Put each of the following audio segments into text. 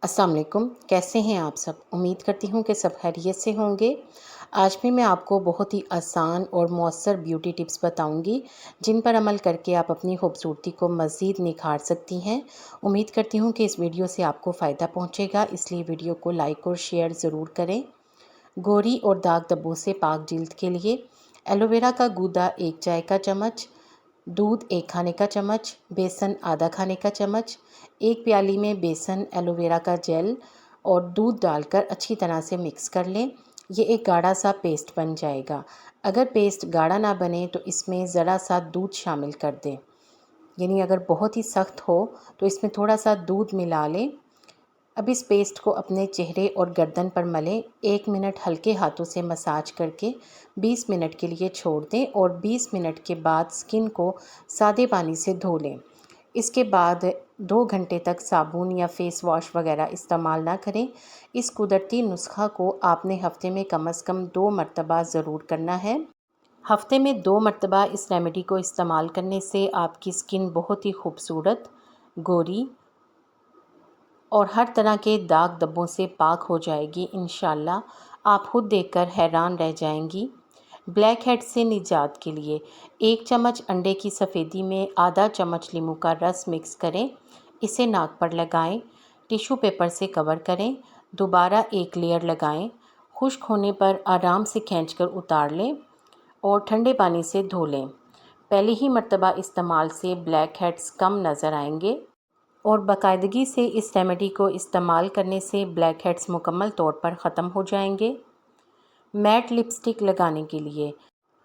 अस्सलाम वालेकुम। कैसे हैं आप सब? उम्मीद करती हूँ कि सब खैरियत से होंगे। आज भी मैं आपको बहुत ही आसान और मौसर ब्यूटी टिप्स बताऊँगी, जिन पर अमल करके आप अपनी खूबसूरती को मज़ीद निखार सकती हैं। उम्मीद करती हूँ कि इस वीडियो से आपको फ़ायदा पहुँचेगा, इसलिए वीडियो को लाइक और शेयर ज़रूर करें। गोरी और दाग धब्बों से पाक जिल्द के लिए एलोवेरा का गूदा 1 चाय का चम्मच, दूध 1 खाने का चम्मच, बेसन आधा खाने का चम्मच, 1 प्याली में बेसन, एलोवेरा का जेल और दूध डालकर अच्छी तरह से मिक्स कर लें। ये एक गाढ़ा सा पेस्ट बन जाएगा। अगर पेस्ट गाढ़ा ना बने तो इसमें ज़रा सा दूध शामिल कर दें, यानी अगर बहुत ही सख्त हो तो इसमें थोड़ा सा दूध मिला लें। अब इस पेस्ट को अपने चेहरे और गर्दन पर मलें। 1 मिनट हल्के हाथों से मसाज करके 20 मिनट के लिए छोड़ दें और 20 मिनट के बाद स्किन को सादे पानी से धो लें। इसके बाद 2 घंटे तक साबुन या फेस वॉश वगैरह इस्तेमाल ना करें। इस कुदरती नुस्खा को आपने हफ्ते में कम से कम 2 मरतबा ज़रूर करना है। हफ्ते में 2 मरतबा इस रेमेडी को इस्तेमाल करने से आपकी स्किन बहुत ही खूबसूरत, गोरी और हर तरह के दाग धब्बों से पाक हो जाएगी इंशाल्लाह। आप खुद देखकर हैरान रह जाएंगी। ब्लैक हेड से निजात के लिए 1 चम्मच अंडे की सफ़ेदी में आधा चम्मच नींबू का रस मिक्स करें। इसे नाक पर लगाएं, टिश्यू पेपर से कवर करें, दोबारा एक लेयर लगाएं। खुश्क होने पर आराम से खींचकर उतार लें और ठंडे पानी से धो लें। पहली ही मर्तबा इस्तेमाल से ब्लैक हेड्स कम नज़र आएंगे और बाकायदगी से इस रेमेडी को इस्तेमाल करने से ब्लैक हेड्स मुकम्मल तौर पर ख़त्म हो जाएंगे। मैट लिपस्टिक लगाने के लिए,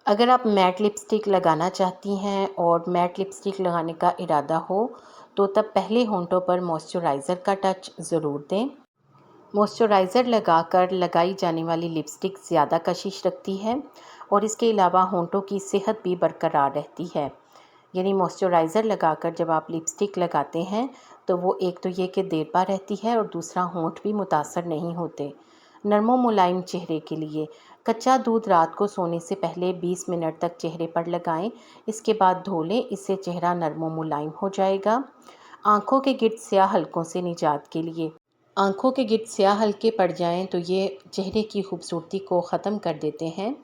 अगर आप मैट लिपस्टिक लगाना चाहती हैं और मैट लिपस्टिक लगाने का इरादा हो तो तब पहले होंठों पर मॉइस्चराइज़र का टच ज़रूर दें। मॉइस्चराइज़र लगाकर लगाई जाने वाली लिपस्टिक ज़्यादा कशिश रखती है और इसके अलावा होंठों की सेहत भी बरकरार रहती है। यानी मॉइस्चराइज़र लगाकर जब आप लिपस्टिक लगाते हैं तो वो एक तो ये कि देर पा रहती है और दूसरा होंठ भी मुतासर नहीं होते। नरमो मुलायम चेहरे के लिए कच्चा दूध रात को सोने से पहले 20 मिनट तक चेहरे पर लगाएं। इसके बाद धो लें, इससे चेहरा नरमो मुलायम हो जाएगा। आँखों के गिर्द स्याह हलकों से निजात के लिए, आँखों के गिर्द स्याह हल्के पड़ जाएं तो ये चेहरे की खूबसूरती को ख़त्म कर देते हैं,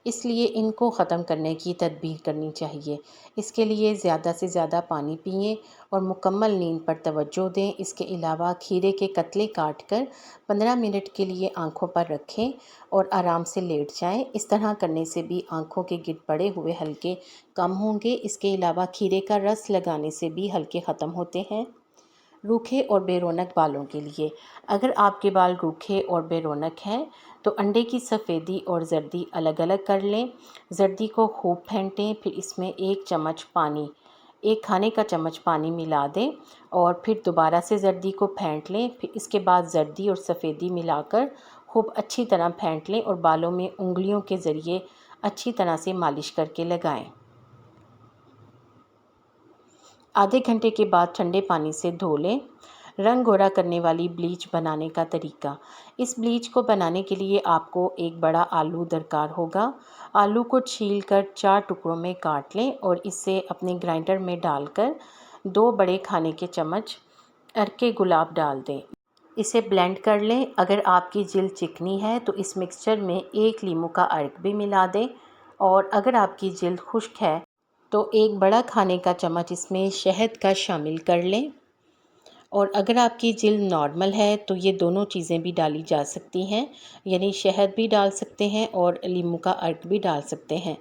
इसलिए इनको ख़त्म करने की तदबीर करनी चाहिए। इसके लिए ज़्यादा से ज़्यादा पानी पिएं और मुकम्मल नींद पर तवज्जो दें। इसके अलावा खीरे के कतले काट कर 15 मिनट के लिए आँखों पर रखें और आराम से लेट जाएं। इस तरह करने से भी आँखों के गिर्द पड़े हुए हल्के कम होंगे। इसके अलावा खीरे का रस लगाने से भी हल्के ख़त्म होते हैं। रूखे और बेरौनक बालों के लिए, अगर आपके बाल रूखे और बेरौनक हैं तो अंडे की सफ़ेदी और जर्दी अलग अलग कर लें। जर्दी को खूब फेंटें, फिर इसमें 1 चम्मच पानी, 1 खाने का चम्मच पानी मिला दें और फिर दोबारा से जर्दी को फेंट लें। फिर इसके बाद जर्दी और सफ़ेदी मिलाकर खूब अच्छी तरह फेंट लें और बालों में उंगलियों के ज़रिए अच्छी तरह से मालिश करके लगाएं। आधे घंटे के बाद ठंडे पानी से धो लें। रंग गोरा करने वाली ब्लीच बनाने का तरीका, इस ब्लीच को बनाने के लिए आपको एक बड़ा आलू दरकार होगा। आलू को छीलकर 4 टुकड़ों में काट लें और इसे अपने ग्राइंडर में डालकर 2 बड़े खाने के चम्मच अर्के गुलाब डाल दें। इसे ब्लेंड कर लें। अगर आपकी जिल्द चिकनी है तो इस मिक्सचर में 1 लीमू का अर्क भी मिला दें और अगर आपकी जिल्द खुश्क है तो 1 बड़ा खाने का चम्मच इसमें शहद का शामिल कर लें और अगर आपकी जिल्द नॉर्मल है तो ये दोनों चीज़ें भी डाली जा सकती हैं, यानी शहद भी डाल सकते हैं और नींबू का अर्क भी डाल सकते हैं,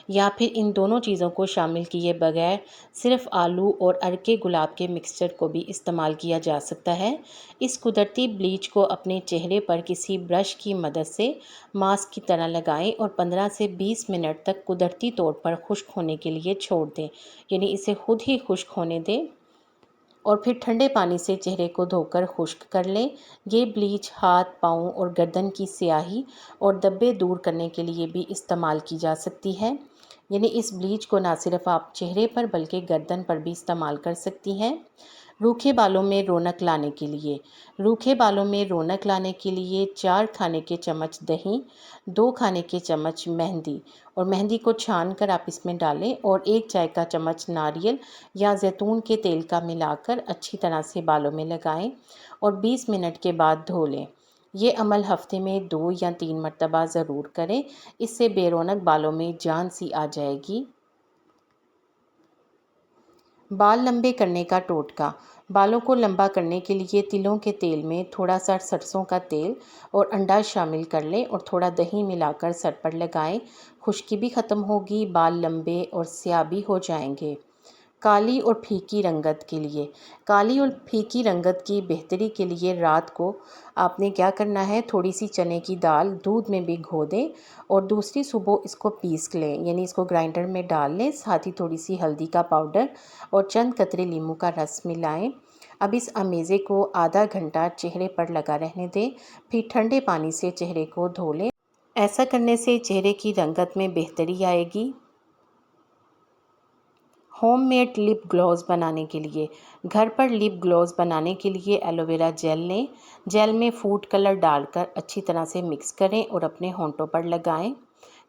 या फिर इन दोनों चीज़ों को शामिल किए बगैर सिर्फ आलू और अर्के गुलाब के मिक्सचर को भी इस्तेमाल किया जा सकता है। इस कुदरती ब्लीच को अपने चेहरे पर किसी ब्रश की मदद से मास्क की तरह लगाएं और 15 से 20 मिनट तक कुदरती तौर पर खुश्क होने के लिए छोड़ दें, यानी इसे खुद ही खुश्क होने दें और फिर ठंडे पानी से चेहरे को धोकर खुश्क कर लें। ये ब्लीच हाथ, पाँव और गर्दन की स्याही और धब्बे दूर करने के लिए भी इस्तेमाल की जा सकती है। यानी इस ब्लीच को ना सिर्फ आप चेहरे पर बल्कि गर्दन पर भी इस्तेमाल कर सकती हैं। रूखे बालों में रौनक लाने के लिए 4 खाने के चम्मच दही, 2 खाने के चम्मच मेहंदी और मेहंदी को छान कर आप इसमें डालें और 1 चाय का चम्मच नारियल या जैतून के तेल का मिलाकर अच्छी तरह से बालों में लगाएं और 20 मिनट के बाद धो लें। ये अमल हफ्ते में 2 या 3 मरतबा ज़रूर करें, इससे बेरौनक बालों में जान सी आ जाएगी। बाल लंबे करने का टोटका। बालों को लंबा करने के लिए तिलों के तेल में थोड़ा सा सरसों का तेल और अंडा शामिल कर लें और थोड़ा दही मिलाकर सर पर लगाएं। खुश्की भी ख़त्म होगी, बाल लंबे और स्याह भी हो जाएंगे। काली और फीकी रंगत के लिए की बेहतरी के लिए रात को आपने क्या करना है, थोड़ी सी चने की दाल दूध में भिगो दें और दूसरी सुबह इसको पीस लें, यानी इसको ग्राइंडर में डाल लें। साथ ही थोड़ी सी हल्दी का पाउडर और चंद कतरे नींबू का रस मिलाएं। अब इस अमेज़े को आधा घंटा चेहरे पर लगा रहने दें, फिर ठंडे पानी से चेहरे को धो लें। ऐसा करने से चेहरे की रंगत में बेहतरी आएगी। होममेड लिप ग्लॉस बनाने के लिए घर पर लिप ग्लॉस बनाने के लिए एलोवेरा जेल लें। जेल में फूड कलर डालकर अच्छी तरह से मिक्स करें और अपने होंठों पर लगाएं।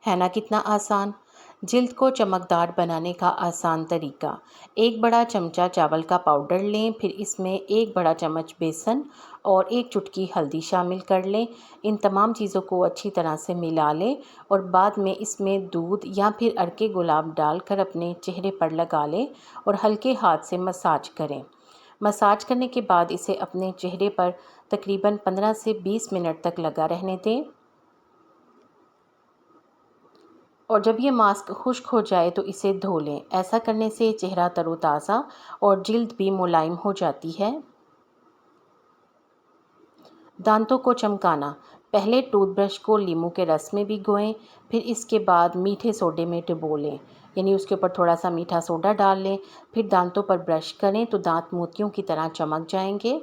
है ना कितना आसान। जिल्द को चमकदार बनाने का आसान तरीका। 1 बड़ा चमचा चावल का पाउडर लें, फिर इसमें 1 बड़ा चम्मच बेसन और 1 चुटकी हल्दी शामिल कर लें। इन तमाम चीज़ों को अच्छी तरह से मिला लें और बाद में इसमें दूध या फिर अरके गुलाब डालकर अपने चेहरे पर लगा लें और हल्के हाथ से मसाज करें। मसाज करने के बाद इसे अपने चेहरे पर तकरीबन 15 से 20 मिनट तक लगा रहने दें और जब ये मास्क खुश्क हो जाए तो इसे धो लें। ऐसा करने से चेहरा तरोताज़ा और जिल्द भी मुलायम हो जाती है। दांतों को चमकाना। पहले टूथब्रश को नींबू के रस में भिगोएं, फिर इसके बाद मीठे सोडे में डुबो लें, यानी उसके ऊपर थोड़ा सा मीठा सोडा डाल लें। फिर दांतों पर ब्रश करें तो दांत मोतियों की तरह चमक जाएंगे।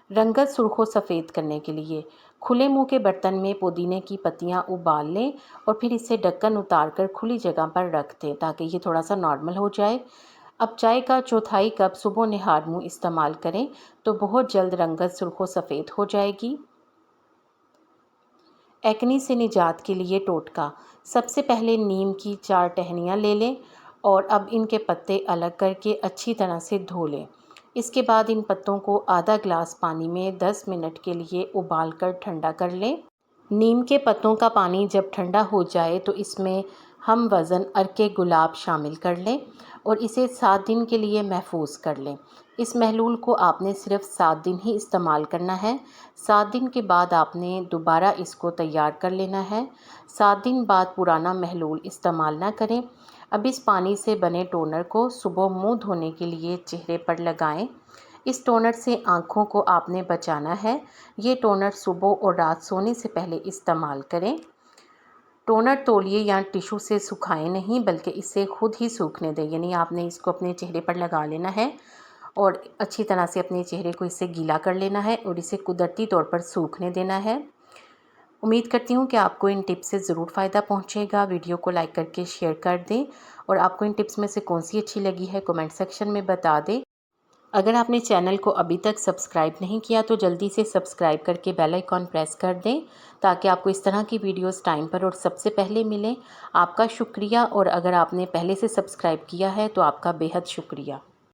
रंगत सुर्ख व सफ़ेद करने के लिए खुले मुंह के बर्तन में पुदीने की पत्तियां उबाल लें और फिर इसे ढक्कन उतारकर खुली जगह पर रख दें ताकि ये थोड़ा सा नॉर्मल हो जाए। अब चाय का 1/4 कप सुबह निहार मुंह इस्तेमाल करें तो बहुत जल्द रंगत सुर्ख व सफ़ेद हो जाएगी। एक्नी से निजात के लिए टोटका। सबसे पहले नीम की 4 टहनियाँ ले लें और अब इनके पत्ते अलग करके अच्छी तरह से धो लें। इसके बाद इन पत्तों को आधा ग्लास पानी में 10 मिनट के लिए उबालकर ठंडा कर लें। नीम के पत्तों का पानी जब ठंडा हो जाए तो इसमें हम वज़न अरके गुलाब शामिल कर लें और इसे 7 दिन के लिए महफूज कर लें। इस महलूल को आपने सिर्फ 7 दिन ही इस्तेमाल करना है। 7 दिन के बाद आपने दोबारा इसको तैयार कर लेना है। 7 दिन बाद पुराना महलूल इस्तेमाल ना करें। अब इस पानी से बने टोनर को सुबह मुंह धोने के लिए चेहरे पर लगाएं। इस टोनर से आँखों को आपने बचाना है। ये टोनर सुबह और रात सोने से पहले इस्तेमाल करें। टोनर तौलिए या टिश्यू से सुखाएं नहीं, बल्कि इसे खुद ही सूखने दें, यानी आपने इसको अपने चेहरे पर लगा लेना है और अच्छी तरह से अपने चेहरे को इससे गीला कर लेना है और इसे कुदरती तौर पर सूखने देना है। उम्मीद करती हूँ कि आपको इन टिप्स से ज़रूर फ़ायदा पहुँचेगा। वीडियो को लाइक करके शेयर कर दें और आपको इन टिप्स में से कौन सी अच्छी लगी है कमेंट सेक्शन में बता दें। अगर आपने चैनल को अभी तक सब्सक्राइब नहीं किया तो जल्दी से सब्सक्राइब करके बेल आइकॉन प्रेस कर दें ताकि आपको इस तरह की वीडियोस टाइम पर और सबसे पहले मिलें। आपका शुक्रिया, और अगर आपने पहले से सब्सक्राइब किया है तो आपका बेहद शुक्रिया।